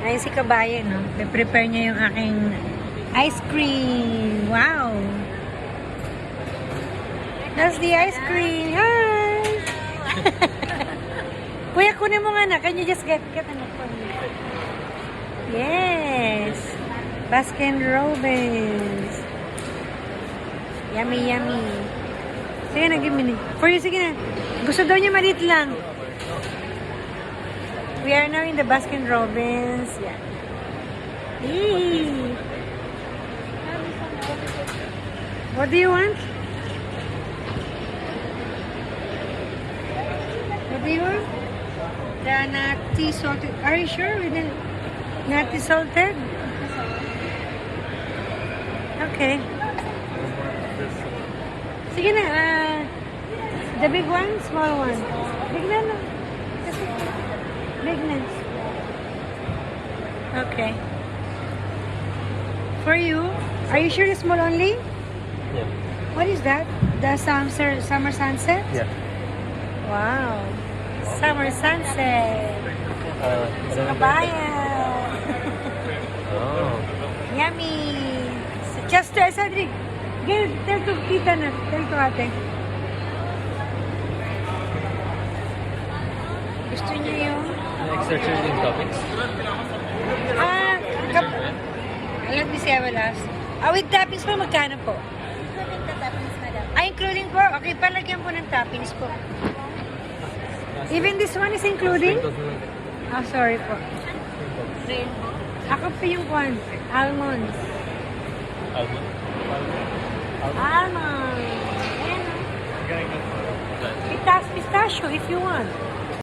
Ayun si Kabayan, no? Prepare niya yung aking ice cream. Wow! That's the ice cream. Hi! Kuya, kunin mo nga na. Can you just get ano for me? Yes! Baskin Robbins. Yummy, yummy. Sige na, give me. For you, sige na. Gusto daw niya maliit lang. We are now in the Baskin Robbins. Yeah. Eee. What do you want? What do you want? The nutty salted. Are you sure with the nutty salted? Okay. Sige na. The big one, small one. Big na no. Bigness. Okay. For you, are you sure it's small only? Yeah. What is that? The summer sunset? Yeah. Wow. Summer sunset. Kabayan. Oh. Yummy. Just Cedric, tell to tita na. Tell to ate. Gusto niya yung Extra chilling toppings? Let me see, I will ask. With toppings po, magkano po? Including the toppings, madam. Including po? Okay, palagyan po ng toppings po. Even this one is including? Sorry po. Rainbow. Ako po yung one. Almonds. Almond? Almonds. Ayan o. Pistachio if you want.